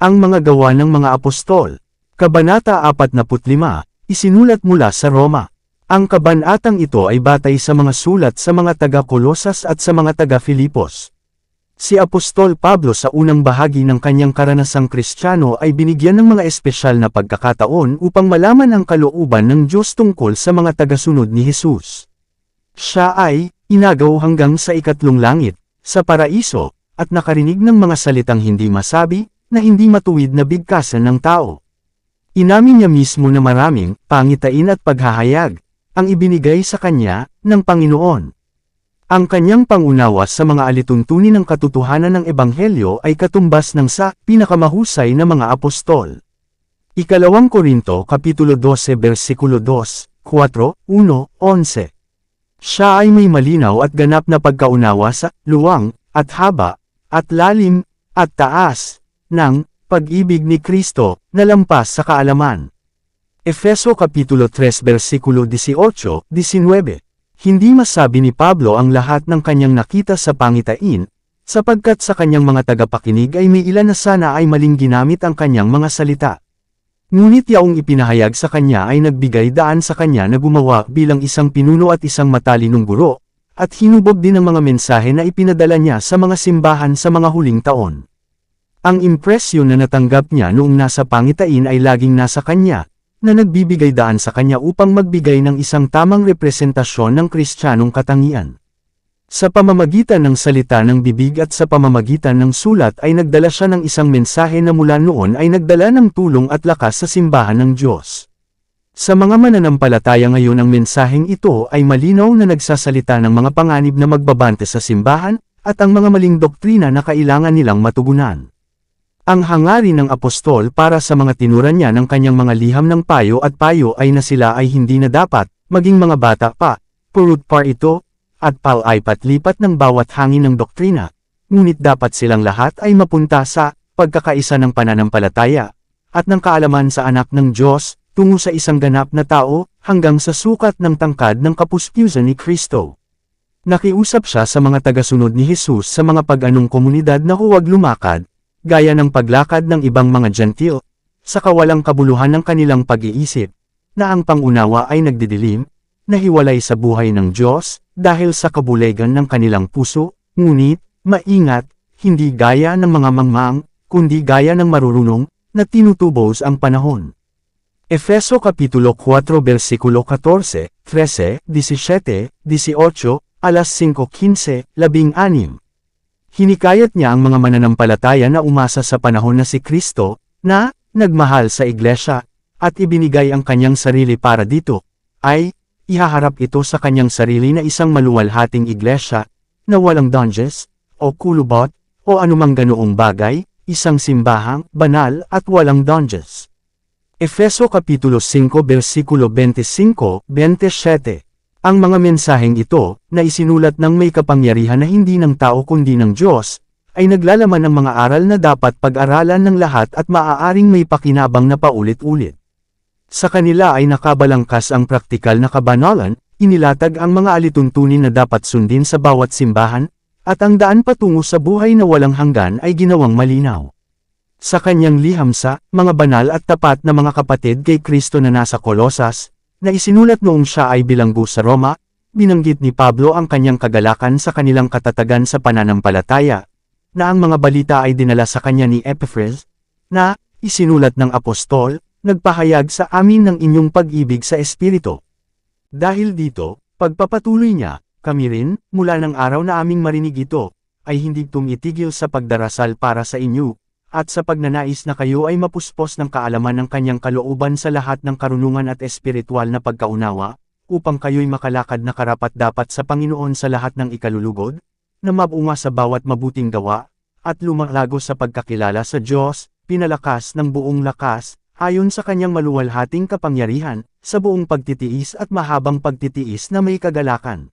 Ang mga gawa ng mga apostol. Kabanata 45, isinulat mula sa Roma. Ang kabanatang ito ay batay sa mga sulat sa mga taga-Kolosas at sa mga taga-Filipos. Si Apostol Pablo sa unang bahagi ng kanyang karanasang Kristiyano ay binigyan ng mga espesyal na pagkakataon upang malaman ang kalooban ng Diyos tungkol sa mga tagasunod ni Jesus. Siya ay inagaw hanggang sa ikatlong langit, sa paraiso, at nakarinig ng mga salitang hindi masabi, na hindi matuwid na bigkasan ng tao. Inamin niya mismo na maraming pangitain at paghahayag ang ibinigay sa kanya ng Panginoon. Ang kanyang pangunawa sa mga alituntunin ng katotohanan ng Ebanghelyo ay katumbas ng sa pinakamahusay na mga apostol. Ikalawang Korinto Kapitulo 12 versikulo 2, 4, 1, 11. Siya ay may malinaw at ganap na pagkaunawa sa luwang, at haba, at lalim, at taas, ng pag-ibig ni Kristo, na lampas sa kaalaman. Efeso Kapitulo 3 versikulo 18, 19. Hindi masabi ni Pablo ang lahat ng kanyang nakita sa pangitain, sapagkat sa kanyang mga tagapakinig ay may ilan na sana ay maling ginamit ang kanyang mga salita. Ngunit yaong ipinahayag sa kanya ay nagbigay daan sa kanya na gumawa bilang isang pinuno at isang matalinong guro, at hinubog din ang mga mensahe na ipinadala niya sa mga simbahan sa mga huling taon. Ang impresyon na natanggap niya noong nasa pangitain ay laging nasa kanya, na nagbibigay daan sa kanya upang magbigay ng isang tamang representasyon ng Kristiyanong katangian. Sa pamamagitan ng salita ng bibig at sa pamamagitan ng sulat ay nagdala siya ng isang mensahe na mula noon ay nagdala ng tulong at lakas sa simbahan ng Diyos. Sa mga mananampalataya ngayon ang mensaheng ito ay malinaw na nagsasalita ng mga panganib na magbabante sa simbahan, at ang mga maling doktrina na kailangan nilang matugunan. Ang hangarin ng apostol para sa mga tinuran niya ng kanyang mga liham ng payo ay na sila ay hindi na dapat, maging mga bata pa, purut par ito, at pal ay patlipat ng bawat hangin ng doktrina, ngunit dapat silang lahat ay mapunta sa pagkakaisa ng pananampalataya, at ng kaalaman sa anak ng Diyos, tungo sa isang ganap na tao, hanggang sa sukat ng tangkad ng kapuspyusan ni Kristo. Nakiusap siya sa mga tagasunod ni Jesus sa mga pag-anong komunidad na huwag lumakad, gaya ng paglakad ng ibang mga Gentil, sa kawalang kabuluhan ng kanilang pag-iisip, na ang pangunawa ay nagdidilim, nahiwalay sa buhay ng Diyos, dahil sa kabulegan ng kanilang puso, ngunit, maingat, hindi gaya ng mga mangmang, kundi gaya ng marurunong, na tinutubos ang panahon. Efeso Kapitulo 4 versikulo 14, 13, 17, 18, alas 5:15, 16. Hinikayat niya ang mga mananampalataya na umasa sa panahon na si Kristo, na nagmahal sa iglesia, at ibinigay ang kanyang sarili para dito, ay ihaharap ito sa kanyang sarili na isang maluwalhating iglesia, na walang donges, o kulubot, o anumang ganoong bagay, isang simbahang, banal at walang donges. Efeso Kapitulo 5 versikulo 25, 27. Ang mga mensaheng ito, na isinulat ng may kapangyarihan na hindi ng tao kundi ng Diyos, ay naglalaman ng mga aral na dapat pag-aralan ng lahat at maaaring may pakinabang na paulit-ulit. Sa kanila ay nakabalangkas ang praktikal na kabanalan, inilatag ang mga alituntunin na dapat sundin sa bawat simbahan, at ang daan patungo sa buhay na walang hanggan ay ginawang malinaw. Sa kanyang liham sa mga banal at tapat na mga kapatid kay Kristo na nasa Kolosas, na isinulat noong siya ay bilanggo sa Roma, binanggit ni Pablo ang kanyang kagalakan sa kanilang katatagan sa pananampalataya, na ang mga balita ay dinala sa kanya ni Epaphras, na isinulat ng apostol, nagpahayag sa amin ng inyong pag-ibig sa Espiritu. Dahil dito, pagpapatuloy niya, kami rin, mula ng araw na aming marinig ito, ay hindi tumitigil sa pagdarasal para sa inyo, at sa pagnanais na kayo ay mapuspos ng kaalaman ng kanyang kalooban sa lahat ng karunungan at espiritual na pagkaunawa, upang kayo'y makalakad na karapat-dapat sa Panginoon sa lahat ng ikalulugod, na mabunga sa bawat mabuting gawa, at lumalago sa pagkakilala sa Diyos, pinalakas ng buong lakas, ayon sa kanyang maluwalhating kapangyarihan, sa buong pagtitiis at mahabang pagtitiis na may kagalakan.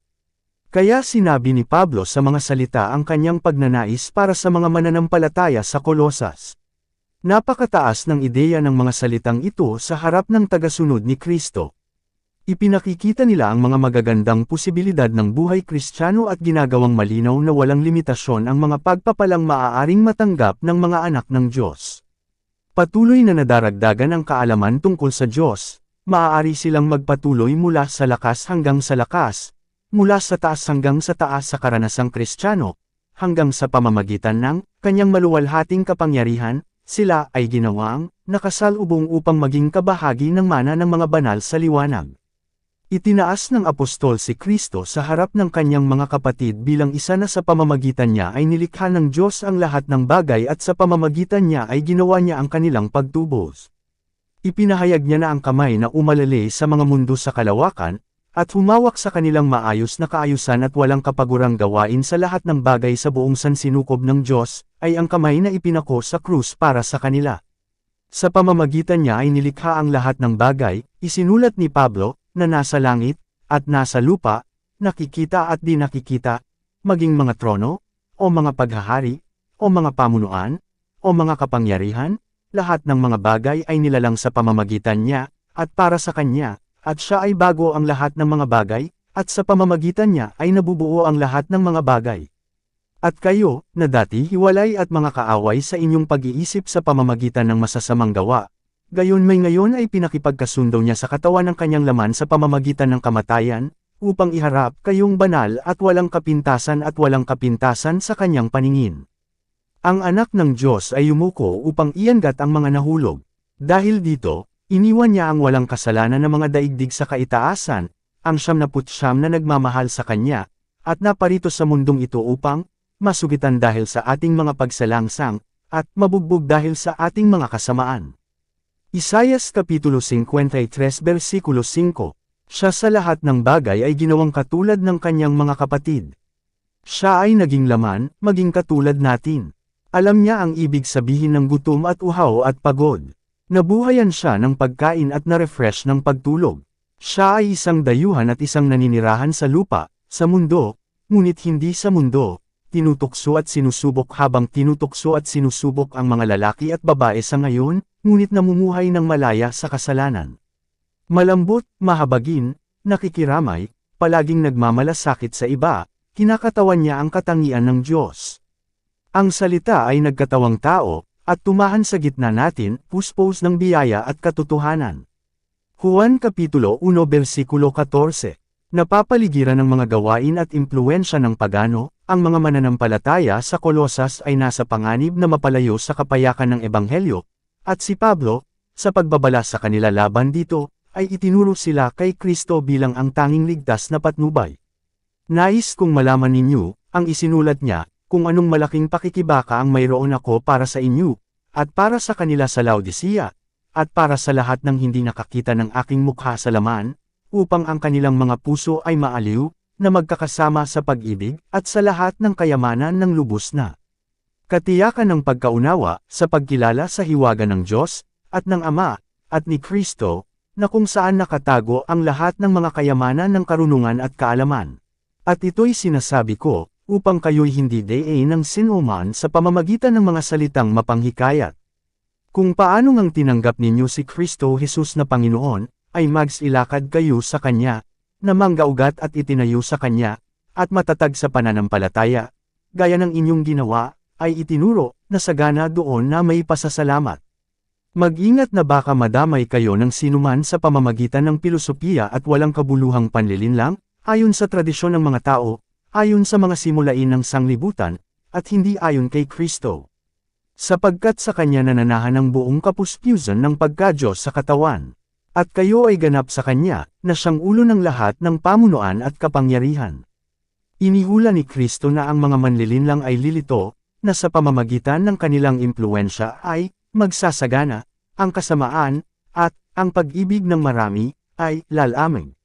Kaya sinabi ni Pablo sa mga salita ang kanyang pagnanais para sa mga mananampalataya sa Kolosas. Napakataas ng ideya ng mga salitang ito sa harap ng tagasunod ni Kristo. Ipinakikita nila ang mga magagandang posibilidad ng buhay Kristiyano at ginagawang malinaw na walang limitasyon ang mga pagpapalang maaaring matanggap ng mga anak ng Diyos. Patuloy na nadaragdagan ang kaalaman tungkol sa Diyos, maaari silang magpatuloy mula sa lakas hanggang sa lakas, mula sa taas hanggang sa taas sa karanasang Kristiyano, hanggang sa pamamagitan ng kanyang maluwalhating kapangyarihan, sila ay ginawang nakasalubong upang maging kabahagi ng mana ng mga banal sa liwanag. Itinaas ng apostol si Kristo sa harap ng kanyang mga kapatid bilang isa na sa pamamagitan niya ay nilikha ng Diyos ang lahat ng bagay at sa pamamagitan niya ay ginawa niya ang kanilang pagtubos. Ipinahayag niya na ang kamay na umalali sa mga mundo sa kalawakan, at humawak sa kanilang maayos na kaayusan at walang kapagurang gawain sa lahat ng bagay sa buong sansinukob ng Diyos, ay ang kamay na ipinako sa krus para sa kanila. Sa pamamagitan niya ay nilikha ang lahat ng bagay, isinulat ni Pablo, na nasa langit, at nasa lupa, nakikita at di nakikita, maging mga trono, o mga paghahari, o mga pamunuan, o mga kapangyarihan, lahat ng mga bagay ay nilalang sa pamamagitan niya, at para sa kanya, at siya ay bago ang lahat ng mga bagay, at sa pamamagitan niya ay nabubuo ang lahat ng mga bagay. At kayo, na dati hiwalay at mga kaaway sa inyong pag-iisip sa pamamagitan ng masasamang gawa, gayon may ngayon ay pinakipagkasundo niya sa katawan ng kanyang laman sa pamamagitan ng kamatayan, upang iharap kayong banal at walang kapintasan sa kanyang paningin. Ang anak ng Diyos ay yumuko upang ianggat ang mga nahulog. Dahil dito, iniwan niya ang walang kasalanan ng mga daigdig sa kaitaasan, ang 99 na nagmamahal sa kanya, at naparito sa mundong ito upang masugitan dahil sa ating mga pagsalangsang, at mabugbog dahil sa ating mga kasamaan. Isaias Kapitulo 53 versikulo 5, siya sa lahat ng bagay ay ginawang katulad ng kanyang mga kapatid. Siya ay naging laman, maging katulad natin. Alam niya ang ibig sabihin ng gutom at uhaw at pagod. Nabuhayan siya ng pagkain at na-refresh ng pagtulog. Siya ay isang dayuhan at isang naninirahan sa lupa, sa mundo, ngunit hindi sa mundo. Tinutukso at sinusubok habang tinutukso at sinusubok ang mga lalaki at babae sa ngayon, ngunit namumuhay ng malaya sa kasalanan. Malambot, mahabagin, nakikiramay, palaging nagmamalasakit sa iba, kinakatawan niya ang katangian ng Diyos. Ang salita ay nagkatawang tao, at tumahan sa gitna natin, puspos ng biyaya at katotohanan. Juan Kapitulo 1 versikulo 14. Napapaligiran ng mga gawain at impluwensya ng pagano, ang mga mananampalataya sa Kolosas ay nasa panganib na mapalayo sa kapayakan ng Ebanghelyo, at si Pablo, sa pagbabala sa kanila laban dito, ay itinuro sila kay Kristo bilang ang tanging ligtas na patnubay. Nais kong malaman ninyo, ang isinulat niya, kung anong malaking pakikibaka ang mayroon ako para sa inyo, at para sa kanila sa Laodicea, at para sa lahat ng hindi nakakita ng aking mukha sa laman, upang ang kanilang mga puso ay maaliw, na magkakasama sa pag-ibig, at sa lahat ng kayamanan ng lubos na katiyakan ng pagkaunawa, sa pagkilala sa hiwaga ng Diyos, at ng Ama, at ni Kristo, na kung saan nakatago ang lahat ng mga kayamanan ng karunungan at kaalaman. At ito'y sinasabi ko, upang kayo'y hindi dayain ng sinuman sa pamamagitan ng mga salitang mapanghikayat. Kung paano ngang tinanggap ninyo si Kristo Jesus na Panginoon, ay magsilakad kayo sa Kanya, na manggaugat at itinayo sa Kanya, at matatag sa pananampalataya, gaya ng inyong ginawa, ay itinuro, na sagana doon na may pasasalamat. Mag-ingat na baka madamay kayo ng sinuman sa pamamagitan ng pilosopiya at walang kabuluhang panlilinlang, ayon sa tradisyon ng mga tao, ayon sa mga simulain ng sanglibutan, at hindi ayon kay Kristo. Sapagkat sa Kanya nananahan ang buong kapuspyusan ng pagka-Diyos sa katawan. At kayo ay ganap sa Kanya, na siyang ulo ng lahat ng pamunuan at kapangyarihan. Inihula ni Kristo na ang mga manlilinlang ay lilito, na sa pamamagitan ng kanilang impluwensya ay magsasagana, ang kasamaan, at ang pag-ibig ng marami, ay lalamig.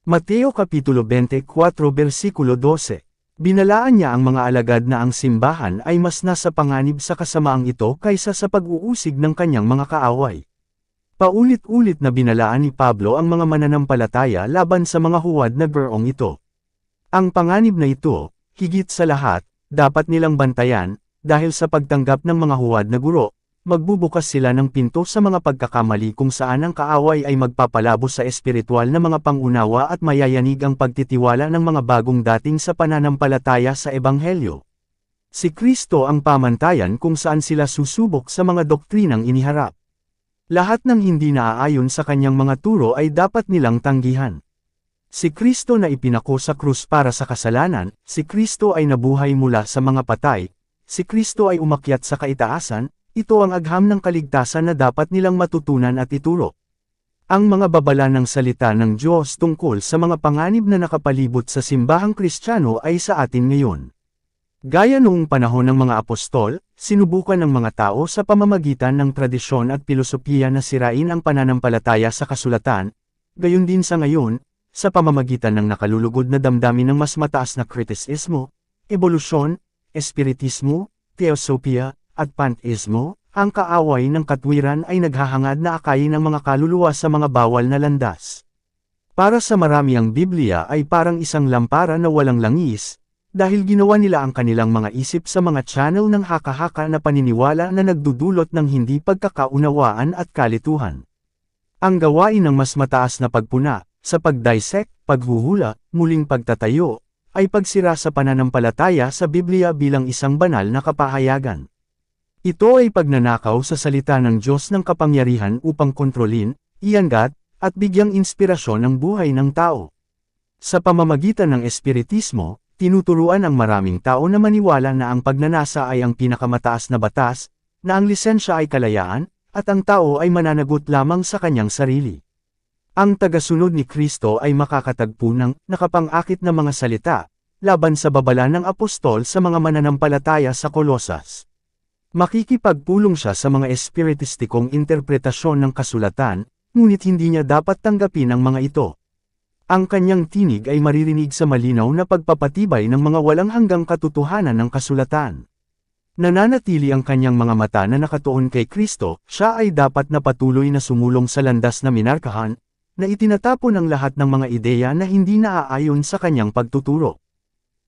Mateo Kapitulo 24 versikulo 12. Binalaan niya ang mga alagad na ang simbahan ay mas nasa panganib sa kasamaang ito kaysa sa pag-uusig ng kanyang mga kaaway. Paulit-ulit na binalaan ni Pablo ang mga mananampalataya laban sa mga huwad na gurong ito. Ang panganib na ito, higit sa lahat, dapat nilang bantayan, dahil sa pagtanggap ng mga huwad na guro, magbubukas sila ng pinto sa mga pagkakamali kung saan ang kaaway ay magpapalabo sa espiritual na mga pangunawa at mayayanig ang pagtitiwala ng mga bagong dating sa pananampalataya sa Ebanghelyo. Si Kristo ang pamantayan kung saan sila susubok sa mga doktrinang iniharap. Lahat ng hindi naaayon sa kanyang mga turo ay dapat nilang tanggihan. Si Kristo na ipinako sa krus para sa kasalanan, si Kristo ay nabuhay mula sa mga patay, si Kristo ay umakyat sa kaitaasan, ito ang agham ng kaligtasan na dapat nilang matutunan at ituro. Ang mga babala ng salita ng Diyos tungkol sa mga panganib na nakapalibot sa simbahang Kristiyano ay sa atin ngayon. Gaya noong panahon ng mga apostol, sinubukan ng mga tao sa pamamagitan ng tradisyon at pilosopiya na sirain ang pananampalataya sa kasulatan, gayon din sa ngayon, sa pamamagitan ng nakalulugod na damdamin ng mas mataas na kritisismo, ebolusyon, espiritismo, teosopia, at pantheismo, ang kaaway ng katwiran ay naghahangad na akayin ng mga kaluluwa sa mga bawal na landas. Para sa marami ang Biblia ay parang isang lampara na walang langis, dahil ginawa nila ang kanilang mga isip sa mga channel ng haka-haka na paniniwala na nagdudulot ng hindi pagkakaunawaan at kalituhan. Ang gawain ng mas mataas na pagpuna, sa pagdissect, paghuhula, muling pagtatayo, ay pagsira sa pananampalataya sa Biblia bilang isang banal na kapahayagan. Ito ay pagnanakaw sa salita ng Diyos ng kapangyarihan upang kontrolin, ianggat, at bigyang inspirasyon ang buhay ng tao. Sa pamamagitan ng espiritismo, tinuturuan ang maraming tao na maniwala na ang pagnanasa ay ang pinakamataas na batas, na ang lisensya ay kalayaan, at ang tao ay mananagot lamang sa kanyang sarili. Ang tagasunod ni Kristo ay makakatagpo ng nakapang-akit na mga salita, laban sa babala ng apostol sa mga mananampalataya sa Kolosas. Makikipagpulong siya sa mga espiritistikong interpretasyon ng kasulatan, ngunit hindi niya dapat tanggapin ang mga ito. Ang kanyang tinig ay maririnig sa malinaw na pagpapatibay ng mga walang hanggang katotohanan ng kasulatan. Nananatili ang kanyang mga mata na nakatuon kay Kristo, siya ay dapat na patuloy na sumulong sa landas na minarkahan, na itinatapon ang lahat ng mga ideya na hindi naaayon sa kanyang pagtuturo.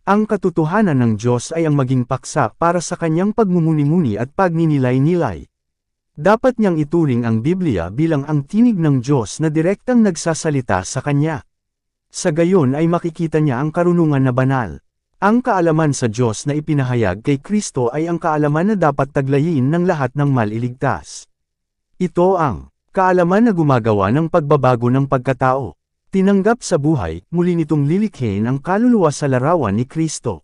Ang katotohanan ng Diyos ay ang maging paksa para sa kanyang pagmumuni-muni at pagninilay-nilay. Dapat niyang ituring ang Biblia bilang ang tinig ng Diyos na direktang nagsasalita sa kanya. Sa gayon ay makikita niya ang karunungan na banal. Ang kaalaman sa Diyos na ipinahayag kay Kristo ay ang kaalaman na dapat taglayin ng lahat ng maliligtas. Ito ang kaalaman na gumagawa ng pagbabago ng pagkatao. Tinanggap sa buhay, muli nitong lilikhin ang kaluluwa sa larawan ni Kristo.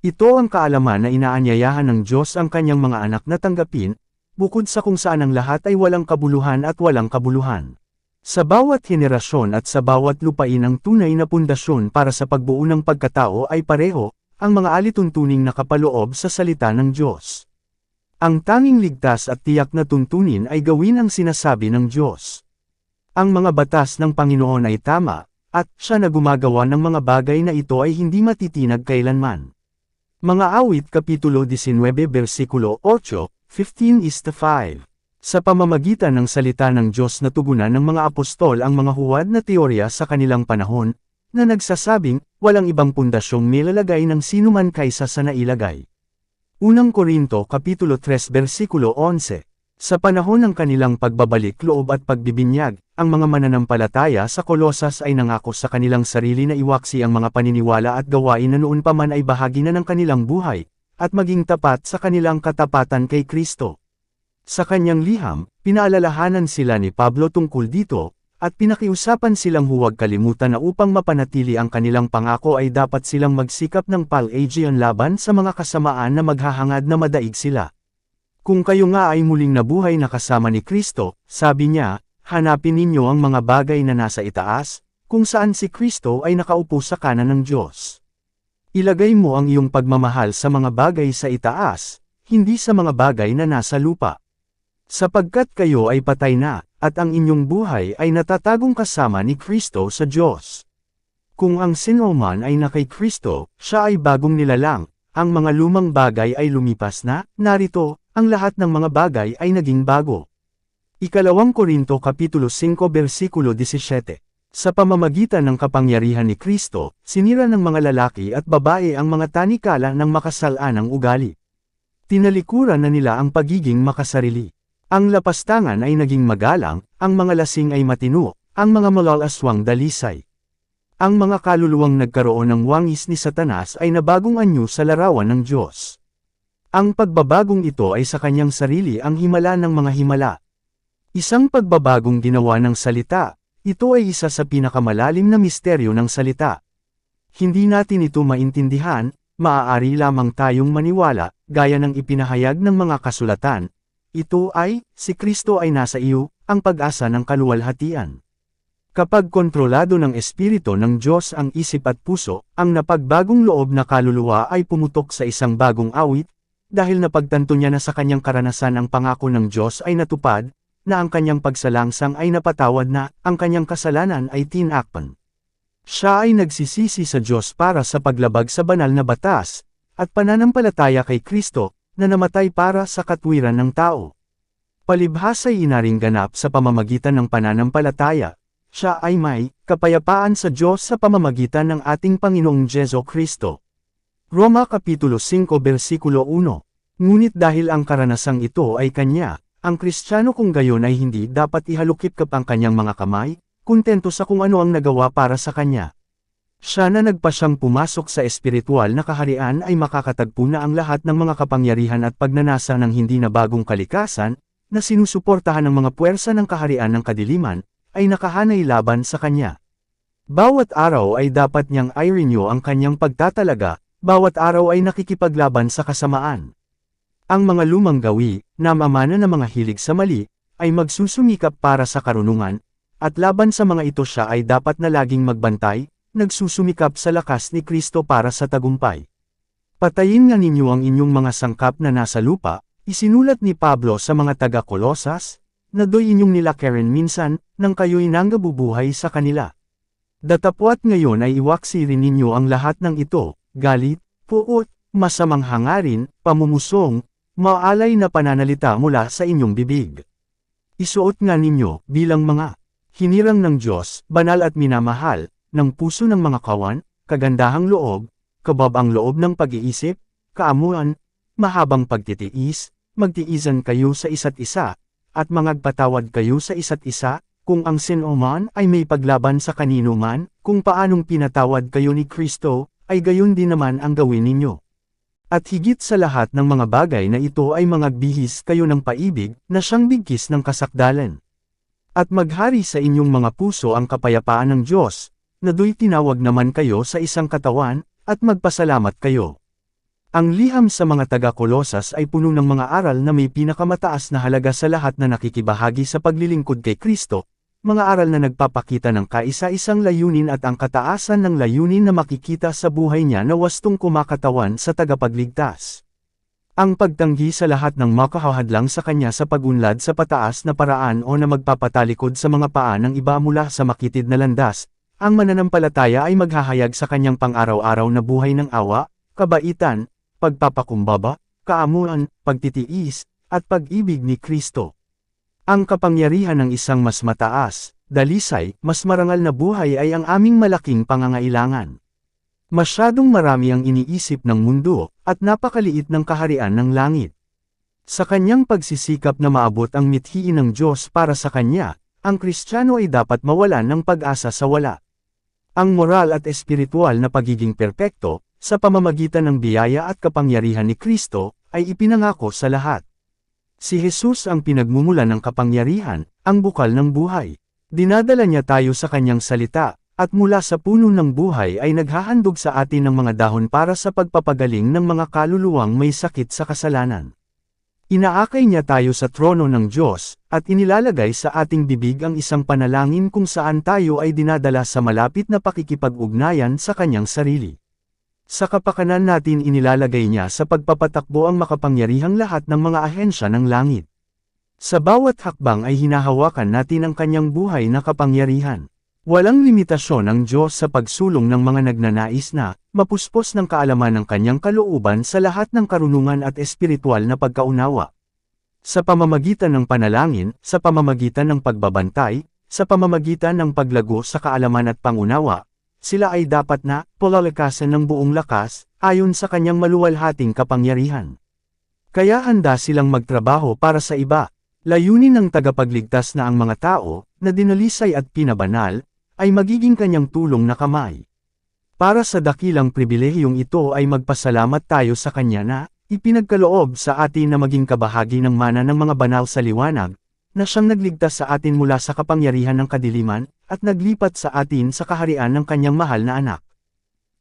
Ito ang kaalaman na inaanyayahan ng Diyos ang kanyang mga anak na tanggapin, bukod sa kung saan ang lahat ay walang kabuluhan at walang kabuluhan. Sa bawat henerasyon at sa bawat lupain ang tunay na pundasyon para sa pagbuo ng pagkatao ay pareho, ang mga alituntuning nakapaloob sa salita ng Diyos. Ang tanging ligtas at tiyak na tuntunin ay gawin ang sinasabi ng Diyos. Ang mga batas ng Panginoon ay tama, at siya na gumagawa ng mga bagay na ito ay hindi matitinag kailanman. Mga Awit Kapitulo 19 Versikulo 8, 15:5. Sa pamamagitan ng salita ng Diyos na tugunan ng mga apostol ang mga huwad na teorya sa kanilang panahon, na nagsasabing, walang ibang pundasyong nilalagay ng sinuman kaysa sa nailagay. Unang Korinto Kapitulo 3 Versikulo 11. Sa panahon ng kanilang pagbabalik loob at pagbibinyag, ang mga mananampalataya sa Kolosas ay nangako sa kanilang sarili na iwaksi ang mga paniniwala at gawain na noon pa man ay bahagi na ng kanilang buhay, at maging tapat sa kanilang katapatan kay Kristo. Sa kanyang liham, pinaalalahanan sila ni Pablo tungkol dito, at pinakiusapan silang huwag kalimutan na upang mapanatili ang kanilang pangako ay dapat silang magsikap ng Pelagian laban sa mga kasamaan na maghahangad na madaig sila. Kung kayo nga ay muling nabuhay na kasama ni Kristo, sabi niya, hanapin ninyo ang mga bagay na nasa itaas, kung saan si Kristo ay nakaupo sa kanan ng Diyos. Ilagay mo ang iyong pagmamahal sa mga bagay sa itaas, hindi sa mga bagay na nasa lupa. Sapagkat kayo ay patay na, at ang inyong buhay ay natatagong kasama ni Kristo sa Diyos. Kung ang sinuman ay na kay Kristo, siya ay bagong nilalang, ang mga lumang bagay ay lumipas na, narito, ang lahat ng mga bagay ay naging bago. Ikalawang Korinto Kapitulo 5 Versikulo 17. Sa pamamagitan ng kapangyarihan ni Kristo, sinira ng mga lalaki at babae ang mga tanikala ng makasalanang ugali. Tinalikuran na nila ang pagiging makasarili. Ang lapastangan ay naging magalang, ang mga lasing ay matino, ang mga malalaswang dalisay. Ang mga kaluluwang nagkaroon ng wangis ni Satanas ay nabagong anyo sa larawan ng Diyos. Ang pagbabagong ito ay sa kanyang sarili ang himala ng mga himala. Isang pagbabagong ginawa ng salita, ito ay isa sa pinakamalalim na misteryo ng salita. Hindi natin ito maintindihan, maaari lamang tayong maniwala, gaya ng ipinahayag ng mga kasulatan. Ito ay, si Kristo ay nasa iyo, ang pag-asa ng kaluwalhatian. Kapag kontrolado ng Espiritu ng Diyos ang isip at puso, ang napagbagong loob na kaluluwa ay pumutok sa isang bagong awit, dahil napagtanto niya na sa kanyang karanasan ang pangako ng Diyos ay natupad, na ang kanyang pagsalangsang ay napatawad na, ang kanyang kasalanan ay tinakpan. Siya ay nagsisisi sa Diyos para sa paglabag sa banal na batas, at pananampalataya kay Kristo, na namatay para sa katwiran ng tao. Palibhas ay inaring ganap sa pamamagitan ng pananampalataya, siya ay may kapayapaan sa Diyos sa pamamagitan ng ating Panginoong Jesu Kristo. Roma Kapitulo 5 Versikulo 1. Ngunit dahil ang karanasang ito ay kanya, ang Kristiyano kung gayon ay hindi dapat ihalukip ang kanyang mga kamay, kontento sa kung ano ang nagawa para sa kanya. Siya na nagpasyang pumasok sa espiritual na kaharian ay makakatagpo na ang lahat ng mga kapangyarihan at pagnanasa ng hindi na bagong kalikasan, na sinusuportahan ng mga puwersa ng kaharian ng kadiliman, ay nakahanay laban sa kanya. Bawat araw ay dapat niyang i-renew ang kanyang pagtatalaga, bawat araw ay nakikipaglaban sa kasamaan. Ang mga lumang gawi, na mamana ng mga hilig sa mali, ay magsusumikap para sa karunungan, at laban sa mga ito siya ay dapat na laging magbantay, nagsusumikap sa lakas ni Kristo para sa tagumpay. Patayin nga ninyo ang inyong mga sangkap na nasa lupa, isinulat ni Pablo sa mga taga-Kolosas, na do'y inyong nilakarin minsan, nang kayo'y nanggabubuhay sa kanila. Datapwat ngayon ay iwaksi rin ninyo ang lahat ng ito, galit, puot, masamang hangarin, pamumusong, maalay na pananalita mula sa inyong bibig. Isuot nga ninyo, bilang mga hinirang ng Diyos, banal at minamahal, ng puso ng mga kawan, kagandahang loob, kababang loob ng pag-iisip, kaamuan, mahabang pagtitiis, magtiisan kayo sa isa't isa, at magpatawad kayo sa isa't isa, kung ang sino man ay may paglaban sa kanino man, kung paanong pinatawad kayo ni Kristo, ay gayon din naman ang gawin ninyo. At higit sa lahat ng mga bagay na ito ay magbihis kayo ng paibig, na siyang bigkis ng kasakdalan. At maghari sa inyong mga puso ang kapayapaan ng Diyos, na do'y tinawag naman kayo sa isang katawan, at magpasalamat kayo. Ang liham sa mga taga-Kolosas ay puno ng mga aral na may pinakamataas na halaga sa lahat na nakikibahagi sa paglilingkod kay Kristo, mga aral na nagpapakita ng kaisa-isang layunin at ang kataasan ng layunin na makikita sa buhay niya na wastong kumakatawan sa tagapagligtas. Ang pagtanggi sa lahat ng makahahadlang sa kanya sa pagunlad sa pataas na paraan o na magpapatalikod sa mga paa ng iba mula sa makitid na landas, ang mananampalataya ay maghahayag sa kanyang pang-araw-araw na buhay ng awa, kabaitan, pagpapakumbaba, kaamuan, pagtitiis, at pag-ibig ni Kristo. Ang kapangyarihan ng isang mas mataas, dalisay, mas marangal na buhay ay ang aming malaking pangangailangan. Masyadong marami ang iniisip ng mundo, at napakaliit ng kaharian ng langit. Sa kanyang pagsisikap na maabot ang mithiin ng Diyos para sa kanya, ang Kristiyano ay dapat mawalan ng pag-asa sa wala. Ang moral at espiritual na pagiging perpekto, sa pamamagitan ng biyaya at kapangyarihan ni Kristo, ay ipinangako sa lahat. Si Jesus ang pinagmumulan ng kapangyarihan, ang bukal ng buhay. Dinadala niya tayo sa kanyang salita, at mula sa puno ng buhay ay naghahandog sa atin ng mga dahon para sa pagpapagaling ng mga kaluluwang may sakit sa kasalanan. Inaakay niya tayo sa trono ng Diyos, at inilalagay sa ating bibig ang isang panalangin kung saan tayo ay dinadala sa malapit na pakikipag-ugnayan sa kanyang sarili. Sa kapakanan natin inilalagay niya sa pagpapatakbo ang makapangyarihang lahat ng mga ahensya ng langit. Sa bawat hakbang ay hinahawakan natin ang kanyang buhay na kapangyarihan. Walang limitasyon ang Diyos sa pagsulong ng mga nagnanais na mapuspos ng kaalaman ng kanyang kalooban sa lahat ng karunungan at espiritual na pagkaunawa. Sa pamamagitan ng panalangin, sa pamamagitan ng pagbabantay, sa pamamagitan ng paglago sa kaalaman at pangunawa, sila ay dapat na palalakasan ng buong lakas, ayon sa kanyang maluwalhating kapangyarihan. Kaya handa silang magtrabaho para sa iba. Layunin ng tagapagligtas na ang mga tao, na dinalisay at pinabanal, ay magiging kanyang tulong na kamay. Para sa dakilang pribilehiyong ito ay magpasalamat tayo sa kanya na, Ipinagkaloob sa atin na maging kabahagi ng mana ng mga banal sa liwanag, na siyang nagligtas sa atin mula sa kapangyarihan ng kadiliman, at naglipat sa atin sa kaharian ng kanyang mahal na anak.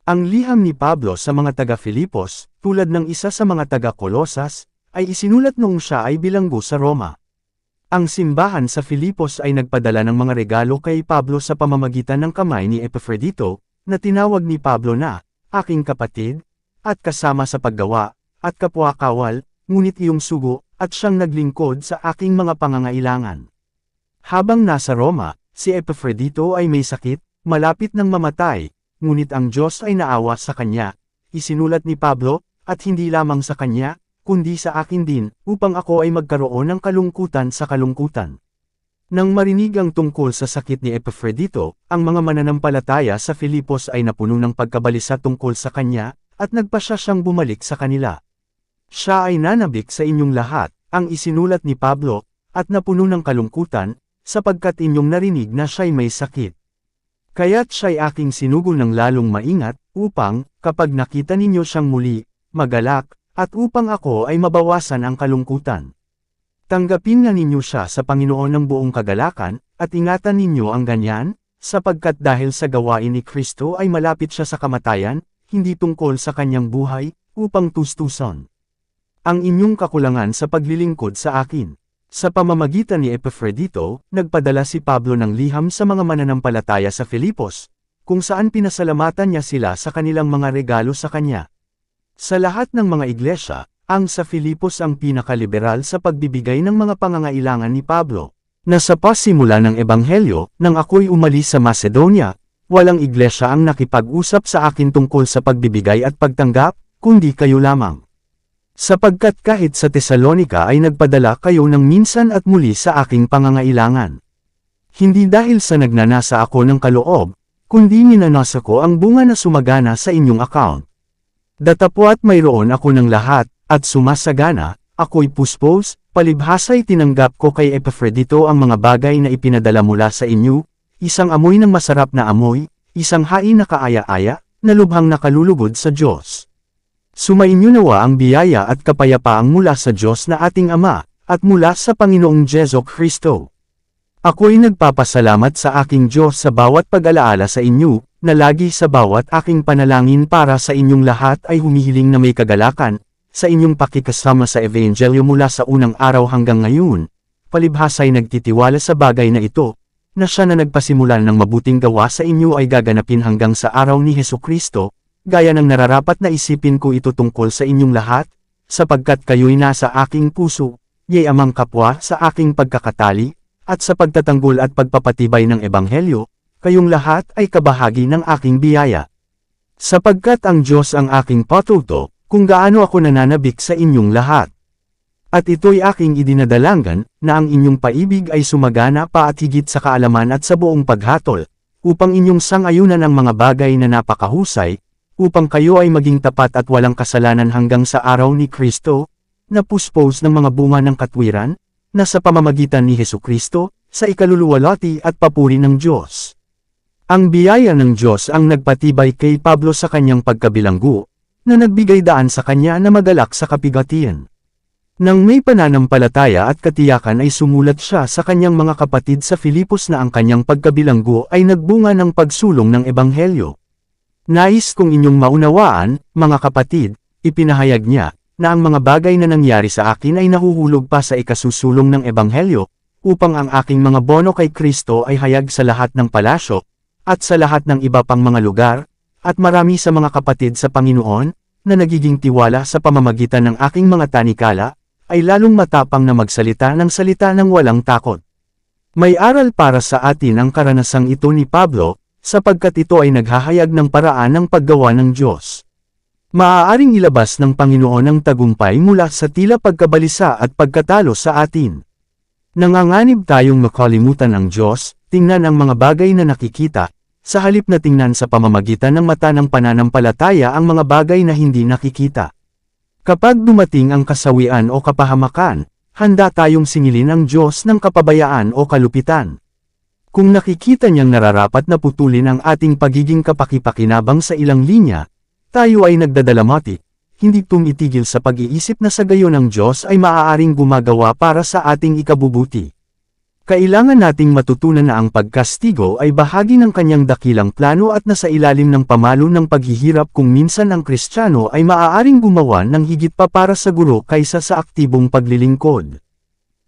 Ang liham ni Pablo sa mga taga-Filipos, tulad ng isa sa mga taga-Kolosas, ay isinulat noong siya ay bilanggo sa Roma. Ang simbahan sa Filipos ay nagpadala ng mga regalo kay Pablo sa pamamagitan ng kamay ni Epafrodito, na tinawag ni Pablo na, aking kapatid, at kasama sa paggawa, at kapwa-kawal, ngunit iyong sugo, at siyang naglingkod sa aking mga pangangailangan. Habang nasa Roma, si Epafrodito ay may sakit, malapit ng mamatay, ngunit ang Diyos ay naawa sa kanya, isinulat ni Pablo, at hindi lamang sa kanya, kundi sa akin din, upang ako ay magkaroon ng kalungkutan sa kalungkutan. Nang marinig ang tungkol sa sakit ni Epafrodito, ang mga mananampalataya sa Filipos ay napuno ng pagkabalisa tungkol sa kanya, at nagpasya siyang bumalik sa kanila. Siya ay nanabik sa inyong lahat, ang isinulat ni Pablo, at napuno ng kalungkutan, sapagkat inyong narinig na siya'y may sakit. Kaya't siya'y aking sinugol ng lalong maingat, upang, kapag nakita ninyo siyang muli, magalak, at upang ako ay mabawasan ang kalungkutan. Tanggapin nga ninyo siya sa Panginoon ng buong kagalakan, at ingatan ninyo ang ganyan, sapagkat dahil sa gawain ni Kristo ay malapit siya sa kamatayan, hindi tungkol sa kanyang buhay, upang tustuson ang inyong kakulangan sa paglilingkod sa akin. Sa pamamagitan ni Epafrodito, nagpadala si Pablo ng liham sa mga mananampalataya sa Filipos, kung saan pinasalamatan niya sila sa kanilang mga regalo sa kanya. Sa lahat ng mga iglesia, ang sa Filipos ang pinakaliberal sa pagbibigay ng mga pangangailangan ni Pablo. Nasa pasimula ng Ebanghelyo, nang ako'y umalis sa Macedonia, walang iglesia ang nakipag-usap sa akin tungkol sa pagbibigay at pagtanggap, kundi kayo lamang. Sapagkat kahit sa Tesalonica ay nagpadala kayo ng minsan at muli sa aking pangangailangan. Hindi dahil sa nagnanasa ako ng kaloob, kundi ninanasa ko ang bunga na sumagana sa inyong account. Datapwat mayroon ako ng lahat, at sumasagana, ako'y puspos, palibhasa'y tinanggap ko kay Epafrodito ang mga bagay na ipinadala mula sa inyo, isang amoy ng masarap na amoy, isang hain na kaaya-aya, na lubhang nakalulugod sa Diyos. Sumainyo nawa ang biyaya at kapayapaang mula sa Diyos na ating Ama, at mula sa Panginoong Jesu Kristo. Ako'y nagpapasalamat sa aking Diyos sa bawat pag-alaala sa inyo, na lagi sa bawat aking panalangin para sa inyong lahat ay humihiling na may kagalakan, sa inyong pakikasama sa Evangelyo mula sa unang araw hanggang ngayon, palibhasa'y nagtitiwala sa bagay na ito, na siya na nagpasimulan ng mabuting gawa sa inyo ay gaganapin hanggang sa araw ni Hesukristo, gaya ng nararapat na isipin ko ito tungkol sa inyong lahat, sapagkat kayo'y nasa aking puso, yay amang kapwa sa aking pagkakatali, at sa pagtatanggol at pagpapatibay ng Ebanghelyo, kayong lahat ay kabahagi ng aking biyaya. Sapagkat ang Diyos ang aking patuto, kung gaano ako nananabik sa inyong lahat. At ito'y aking idinadalangan, na ang inyong paibig ay sumagana pa at higit sa kaalaman at sa buong paghatol, upang inyong sangayunan ang mga bagay na napakahusay, upang kayo ay maging tapat at walang kasalanan hanggang sa araw ni Kristo, na puspos ng mga bunga ng katwiran, na sa pamamagitan ni Hesukristo, sa ikaluluwalhati at papuri ng Diyos. Ang biyaya ng Diyos ang nagpatibay kay Pablo sa kanyang pagkabilanggo, na nagbigay daan sa kanya na magalak sa kapigatian. Nang may pananampalataya at katiyakan ay sumulat siya sa kanyang mga kapatid sa Filipos na ang kanyang pagkabilanggo ay nagbunga ng pagsulong ng Ebanghelyo. Nais kong inyong maunawaan, mga kapatid, ipinahayag niya, na ang mga bagay na nangyari sa akin ay nahuhulog pa sa ikasusulong ng Ebanghelyo, upang ang aking mga bono kay Kristo ay hayag sa lahat ng palasyo, at sa lahat ng iba pang mga lugar, at marami sa mga kapatid sa Panginoon, na nagiging tiwala sa pamamagitan ng aking mga tanikala, ay lalong matapang na magsalita ng salita ng walang takot. May aral para sa atin ang karanasang ito ni Pablo, sapagkat ito ay naghahayag ng paraan ng paggawa ng Diyos. Maaaring ilabas ng Panginoon ang tagumpay mula sa tila pagkabalisa at pagkatalo sa atin. Nanganganib tayong makalimutan ang Diyos, tingnan ang mga bagay na nakikita, sa halip na tingnan sa pamamagitan ng mata ng pananampalataya ang mga bagay na hindi nakikita. Kapag dumating ang kasawian o kapahamakan, handa tayong singilin ang Diyos ng kapabayaan o kalupitan. Kung nakikita niyang nararapat na putulin ang ating pagiging kapakipakinabang sa ilang linya, tayo ay nagdadalamati, hindi tumitigil sa pag-iisip na sa gayon ang Diyos ay maaaring gumagawa para sa ating ikabubuti. Kailangan nating matutunan na ang pagkastigo ay bahagi ng kanyang dakilang plano at nasa ilalim ng pamalo ng paghihirap kung minsan ang Kristiyano ay maaaring gumawa ng higit pa para sa guro kaysa sa aktibong paglilingkod.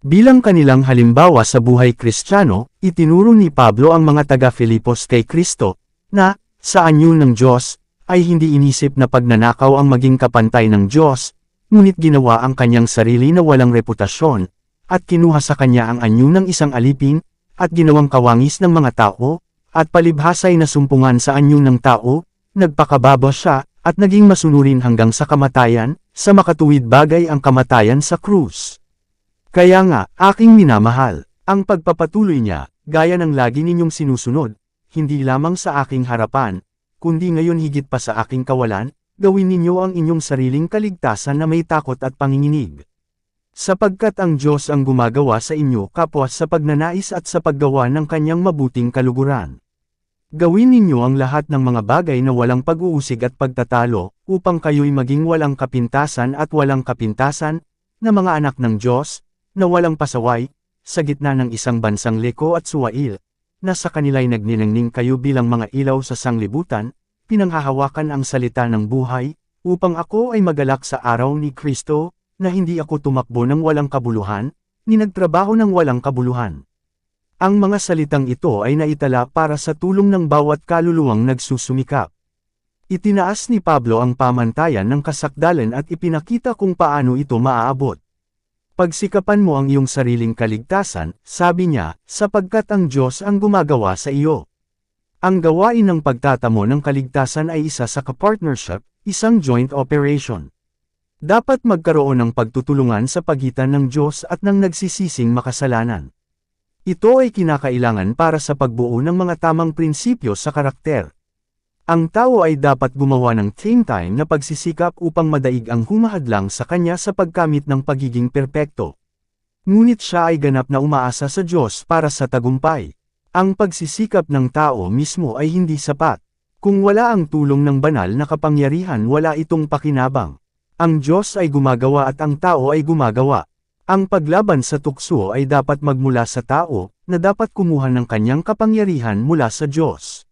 Bilang kanilang halimbawa sa buhay Kristiyano, itinuro ni Pablo ang mga taga-Filipos kay Kristo, na, sa anyo ng Diyos, ay hindi inisip na pagnanakaw ang maging kapantay ng Diyos, ngunit ginawa ang kanyang sarili na walang reputasyon, at kinuha sa kanya ang anyo ng isang alipin, at ginawang kawangis ng mga tao, at palibhasay na sumpungan sa anyo ng tao, nagpakababa siya, at naging masunurin hanggang sa kamatayan, sa makatuwid bagay ang kamatayan sa krus. Kaya nga, aking minamahal, ang pagpapatuloy niya, gaya ng lagi ninyong sinusunod, hindi lamang sa aking harapan, kundi ngayon higit pa sa aking kawalan, gawin ninyo ang inyong sariling kaligtasan na may takot at panginginig. Sapagkat ang Diyos ang gumagawa sa inyo kapwa sa pagnanais at sa paggawa ng kanyang mabuting kaluguran. Gawin ninyo ang lahat ng mga bagay na walang pag-uusig at pagtatalo, upang kayo'y maging walang kapintasan at walang kapintasan, na mga anak ng Diyos, na walang pasaway, sa gitna ng isang bansang liko at suwail, na sa kanila'y nagniningning kayo bilang mga ilaw sa sanglibutan, pinanghahawakan ang salita ng buhay, upang ako ay magalak sa araw ni Kristo, na hindi ako tumakbo ng walang kabuluhan, ni nagtrabaho ng walang kabuluhan. Ang mga salitang ito ay naitala para sa tulong ng bawat kaluluwang nagsusumikap. Itinaas ni Pablo ang pamantayan ng kasakdalan at ipinakita kung paano ito maaabot. Pagsikapan mo ang iyong sariling kaligtasan, sabi niya, sapagkat ang Diyos ang gumagawa sa iyo. Ang gawain ng pagtatamo ng kaligtasan ay isa sa kapartnership, isang joint operation. Dapat magkaroon ng pagtutulungan sa pagitan ng Diyos at ng nagsisising makasalanan. Ito ay kinakailangan para sa pagbuo ng mga tamang prinsipyo sa karakter. Ang tao ay dapat gumawa ng time na pagsisikap upang madaig ang humahadlang sa kanya sa pagkamit ng pagiging perpekto. Ngunit siya ay ganap na umaasa sa Diyos para sa tagumpay. Ang pagsisikap ng tao mismo ay hindi sapat. Kung wala ang tulong ng banal na kapangyarihan, wala itong pakinabang. Ang Diyos ay gumagawa at ang tao ay gumagawa. Ang paglaban sa tukso ay dapat magmula sa tao, na dapat kumuha ng kanyang kapangyarihan mula sa Diyos.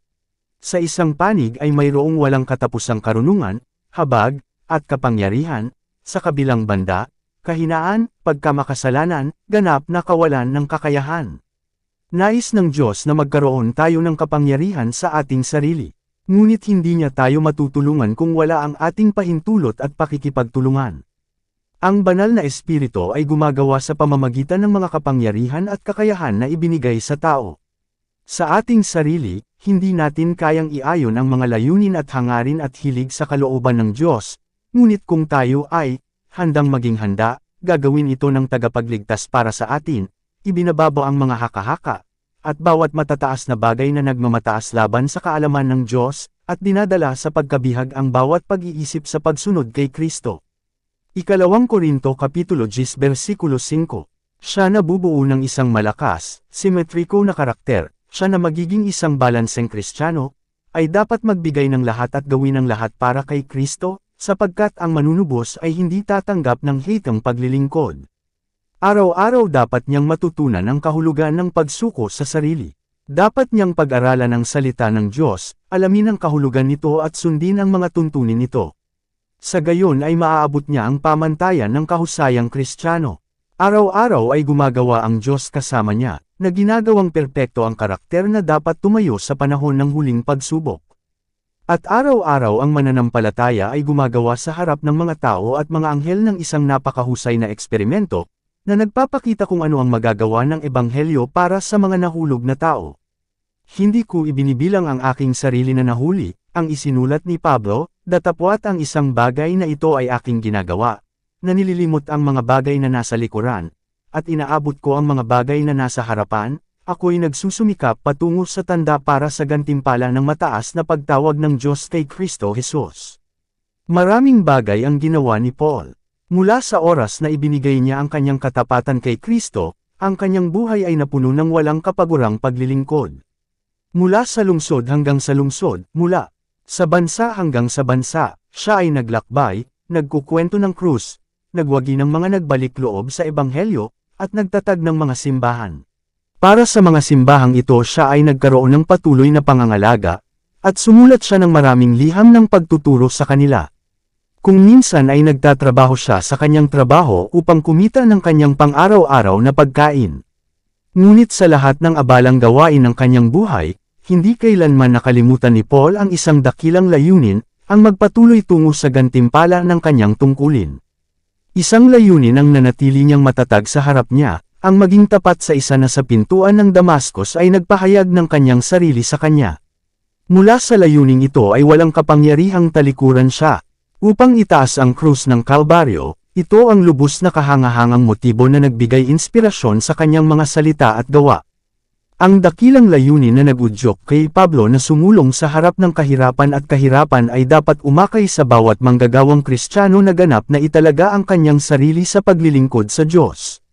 Sa isang panig ay mayroong walang katapusang karunungan, habag, at kapangyarihan, sa kabilang banda, kahinaan, pagkamakasalanan, ganap na kawalan ng kakayahan. Nais ng Diyos na magkaroon tayo ng kapangyarihan sa ating sarili. Ngunit hindi niya tayo matutulungan kung wala ang ating pahintulot at pakikipagtulungan. Ang banal na espiritu ay gumagawa sa pamamagitan ng mga kapangyarihan at kakayahan na ibinigay sa tao. Sa ating sarili, hindi natin kayang iayon ang mga layunin at hangarin at hilig sa kalooban ng Diyos, ngunit kung tayo ay handang maging handa, gagawin ito ng tagapagligtas para sa atin, ibinababaw ang mga haka-haka, at bawat matataas na bagay na nagmamataas laban sa kaalaman ng Diyos, at dinadala sa pagkabihag ang bawat pag-iisip sa pagsunod kay Kristo. 2 Korinto Kapitulo 10 versikulo 5. Siya na bubuo ng isang malakas, simetriko na karakter, siya na magiging isang balanseng Kristiyano, ay dapat magbigay ng lahat at gawin ang lahat para kay Kristo, sapagkat ang manunubos ay hindi tatanggap ng hitang paglilingkod. Araw-araw dapat niyang matutunan ang kahulugan ng pagsuko sa sarili. Dapat niyang pag-aralan ang salita ng Diyos, alamin ang kahulugan nito at sundin ang mga tuntunin nito. Sa gayon ay maaabot niya ang pamantayan ng kahusayang Kristiyano. Araw-araw ay gumagawa ang Diyos kasama niya, na ginagawang perpekto ang karakter na dapat tumayo sa panahon ng huling pagsubok. At araw-araw ang mananampalataya ay gumagawa sa harap ng mga tao at mga anghel ng isang napakahusay na eksperimento, na nagpapakita kung ano ang magagawa ng ebanghelyo para sa mga nahulog na tao. Hindi ko ibinibilang ang aking sarili na nahuli, ang isinulat ni Pablo, datapwat ang isang bagay na ito ay aking ginagawa, na nililimot ang mga bagay na nasa likuran, at inaabot ko ang mga bagay na nasa harapan, ako'y nagsusumikap patungo sa tanda para sa gantimpala ng mataas na pagtawag ng Diyos kay Kristo Jesus. Maraming bagay ang ginawa ni Paul. Mula sa oras na ibinigay niya ang kanyang katapatan kay Kristo, ang kanyang buhay ay napuno ng walang kapagurang paglilingkod. Mula sa lungsod hanggang sa lungsod, mula sa bansa hanggang sa bansa, siya ay naglakbay, nagkukwento ng krus, nagwagi ng mga nagbalik loob sa ebanghelyo, at nagtatag ng mga simbahan. Para sa mga simbahang ito siya ay nagkaroon ng patuloy na pangangalaga, at sumulat siya ng maraming liham ng pagtuturo sa kanila. Kung minsan ay nagtatrabaho siya sa kanyang trabaho upang kumita ng kanyang pang-araw-araw na pagkain. Ngunit sa lahat ng abalang gawain ng kanyang buhay, hindi kailanman nakalimutan ni Paul ang isang dakilang layunin, ang magpatuloy tungo sa gantimpala ng kanyang tungkulin. Isang layunin ang nanatili niyang matatag sa harap niya, ang maging tapat sa isa na sa pintuan ng Damascus ay nagpahayag ng kanyang sarili sa kanya. Mula sa layuning ito ay walang kapangyarihang talikuran siya. Upang itaas ang krus ng Kalbaryo, ito ang lubos na kahangahangang motibo na nagbigay inspirasyon sa kanyang mga salita at gawa. Ang dakilang layunin na nagudyok kay Pablo na sumulong sa harap ng kahirapan at kahirapan ay dapat umakay sa bawat manggagawang Kristiyano na ganap na italaga ang kanyang sarili sa paglilingkod sa Diyos.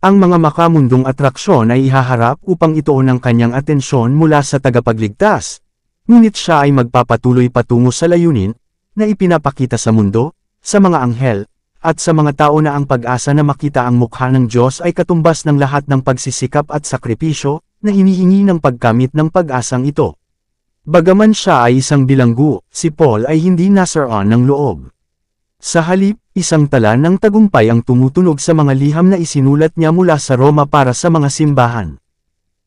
Ang mga makamundong atraksyon ay ihaharap upang ituon ang kanyang atensyon mula sa tagapagligtas, ngunit siya ay magpapatuloy patungo sa layunin, na ipinapakita sa mundo, sa mga anghel, at sa mga tao na ang pag-asa na makita ang mukha ng Diyos ay katumbas ng lahat ng pagsisikap at sakripisyo, na hinihingi ng pagkamit ng pag-asang ito. Bagaman siya ay isang bilanggo, si Paul ay hindi nasaroon ng loob. Sa halip, isang tala ng tagumpay ang tumutunog sa mga liham na isinulat niya mula sa Roma para sa mga simbahan.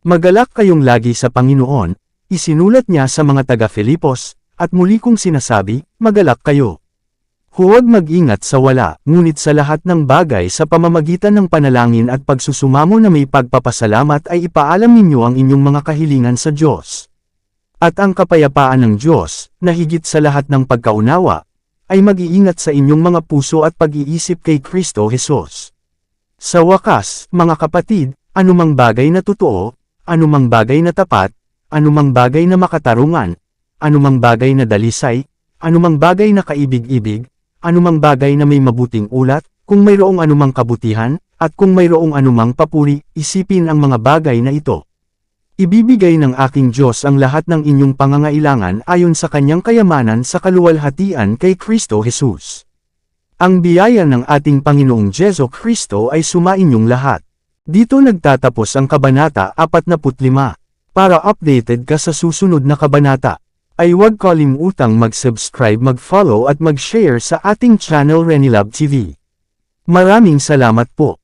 Magalak kayong lagi sa Panginoon, isinulat niya sa mga taga-Filipos, at muli kong sinasabi, magalak kayo. Huwag mag-ingat sa wala, ngunit sa lahat ng bagay sa pamamagitan ng panalangin at pagsusumamo na may pagpapasalamat ay ipaalam ninyo ang inyong mga kahilingan sa Diyos. At ang kapayapaan ng Diyos, na higit sa lahat ng pagkaunawa, ay mag-iingat sa inyong mga puso at pag-iisip kay Kristo Jesus. Sa wakas, mga kapatid, anumang bagay na totoo, anumang bagay na tapat, anumang bagay na makatarungan, anumang bagay na dalisay, anumang bagay na kaibig-ibig, anumang bagay na may mabuting ulat, kung mayroong anumang kabutihan, at kung mayroong anumang papuri, isipin ang mga bagay na ito. Ibibigay ng aking Diyos ang lahat ng inyong pangangailangan ayon sa kanyang kayamanan sa kaluwalhatian kay Kristo Jesus. Ang biyaya ng ating Panginoong Jesu Kristo ay sumainyong lahat. Dito nagtatapos ang Kabanata 45. Para updated ka sa susunod na kabanata, ay huwag kalimutang mag-subscribe, mag-follow at mag-share sa ating channel Renilab TV. Maraming salamat po.